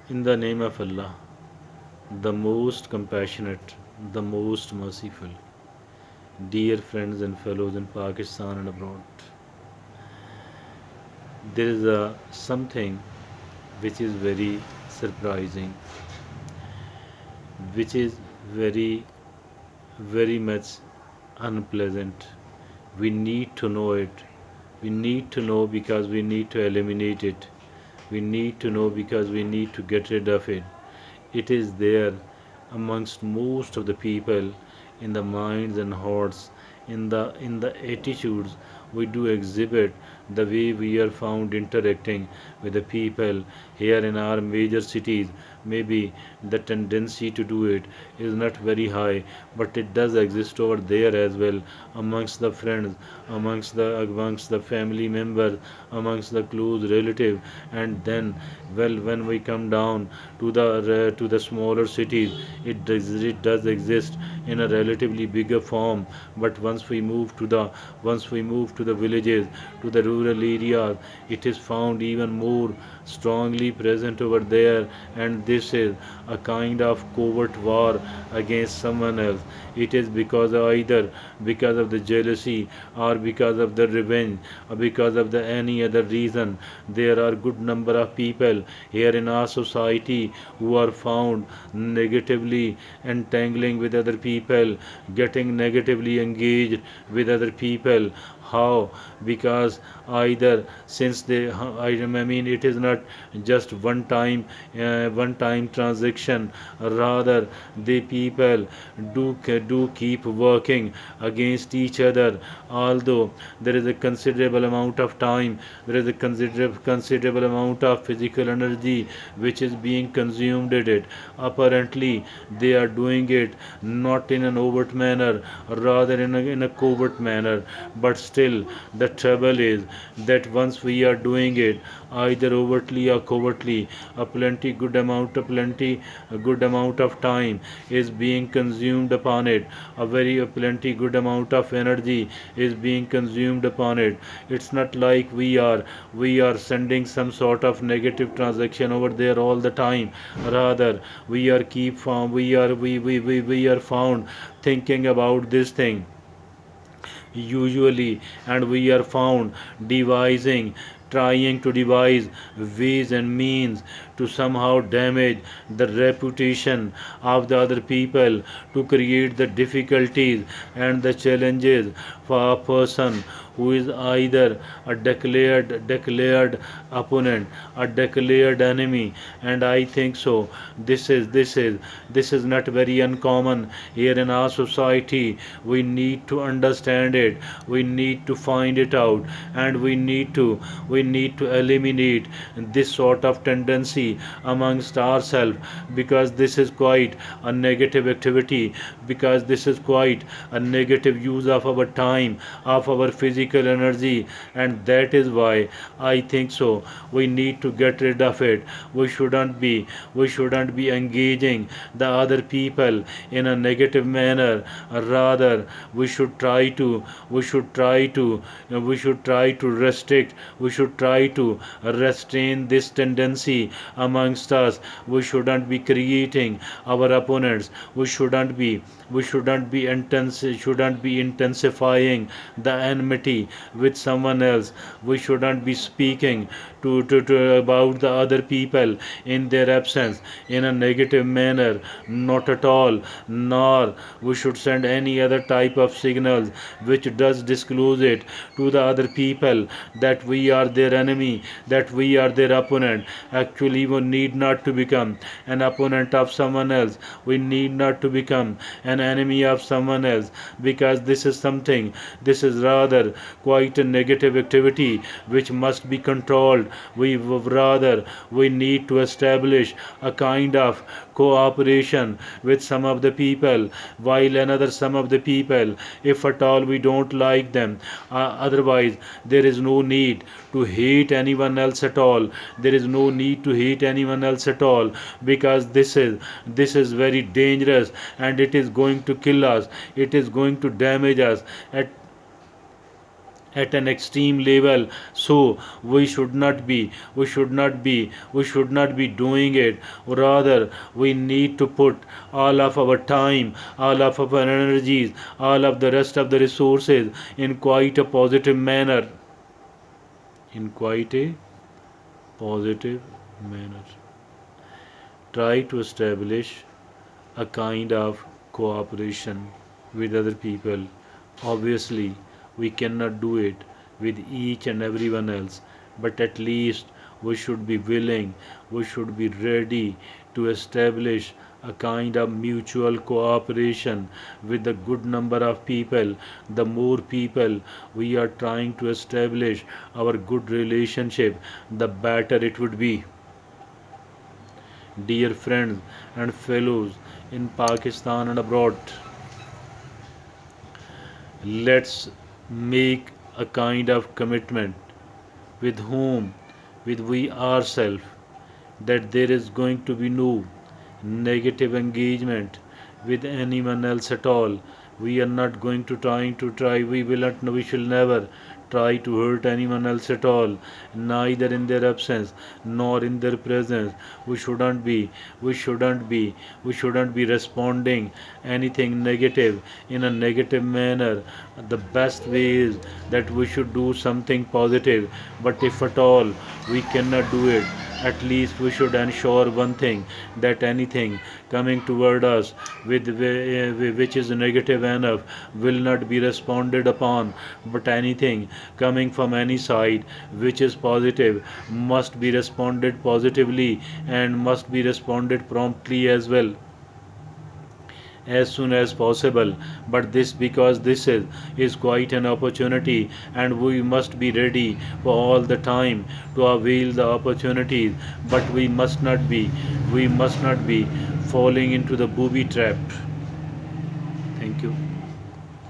In the name of Allah, the most compassionate, the most merciful, dear friends and fellows in Pakistan and abroad, there is something which is very surprising, which is very, very much unpleasant. We need to know it. We need to know because we need to eliminate it. We need to know because we need to get rid of it. It is there amongst most of the people in the minds and hearts, in the attitudes we do exhibit, the way we are found interacting with the people here in our major cities. Maybe the tendency to do it is not very high, but it does exist over there as well, amongst the friends, amongst the family members, amongst the close relative. And then, well, when we come down to the smaller cities, it does exist in a relatively bigger form. But once we move to the villages, to the rural areas, it is found even more strongly present over there. And this is a kind of covert war against someone else. It is because either because of the jealousy, or because of the revenge, or because of the any other reason. There are good number of people here in our society who are found negatively entangling with other people, getting negatively engaged with other people. How? Because either since I mean, it is not just one time transaction. Rather, the people do keep working against each other. Although there is a considerable amount of time, there is a considerable amount of physical energy which is being consumed in it. Apparently, they are doing it not in an overt manner, rather in a covert manner. But still, the trouble is that once we are doing it, either overtly or covertly, a good amount of time is being consumed upon it. A plenty good amount of energy is being consumed upon it. It's not like we are sending some sort of negative transaction over there all the time. Rather, we are found thinking about this thing usually, and we are found devising trying to devise ways and means to somehow damage the reputation of the other people, to create the difficulties and the challenges for a person who is either a declared opponent, a declared enemy. And I think so, this is not very uncommon here in our society. We need to understand it, we need to find it out, and we need to eliminate this sort of tendency amongst ourselves, because this is quite a negative activity, because this is quite a negative use of our time, of our physical energy. And that is why I think so, we need to get rid of it. We shouldn't be engaging the other people in a negative manner. Rather, we should try to restrict, we should try to restrain this tendency amongst us. We shouldn't be creating our opponents. We shouldn't be intensifying the enmity with someone else. We shouldn't be speaking to about the other people in their absence in a negative manner, not at all. Nor we should send any other type of signals which does disclose it to the other people that we are their enemy, that we are their opponent. Actually, we need not to become an opponent of someone else. We need not to become an enemy of someone else, because this is rather quite a negative activity which must be controlled. We need to establish a kind of cooperation with some of the people, while another some of the people, if at all we don't like them. Otherwise, there is no need to hate anyone else at all. There is no need to hate anyone else at all, because this is very dangerous, and it is going to kill us. It is going to damage us at at an extreme level. So we should not be doing it. Rather, we need to put all of our time, all of our energies, all of the rest of the resources in quite a positive manner. In quite a positive manner, try to establish a kind of cooperation with other people. Obviously, we cannot do it with each and everyone else, but at least we should be willing, we should be ready to establish a kind of mutual cooperation with a good number of people. The more people we are trying to establish our good relationship, the better it would be. Dear friends and fellows in Pakistan and abroad, let's make a kind of commitment with whom, with we ourselves, that there is going to be no negative engagement with anyone else at all. We are not going to try, we will not, we shall never try to hurt anyone else at all, neither in their absence nor in their presence. We shouldn't be, we shouldn't be, we shouldn't be responding anything negative in a negative manner. The best way is that we should do something positive, but if at all we cannot do it, at least we should ensure one thing, that anything coming toward us with which is negative enough will not be responded upon, but anything coming from any side which is positive must be responded positively and must be responded promptly as well, as soon as possible. But this, because this is quite an opportunity, and we must be ready for all the time to avail the opportunities. But we must not be falling into the booby trap. Thank you.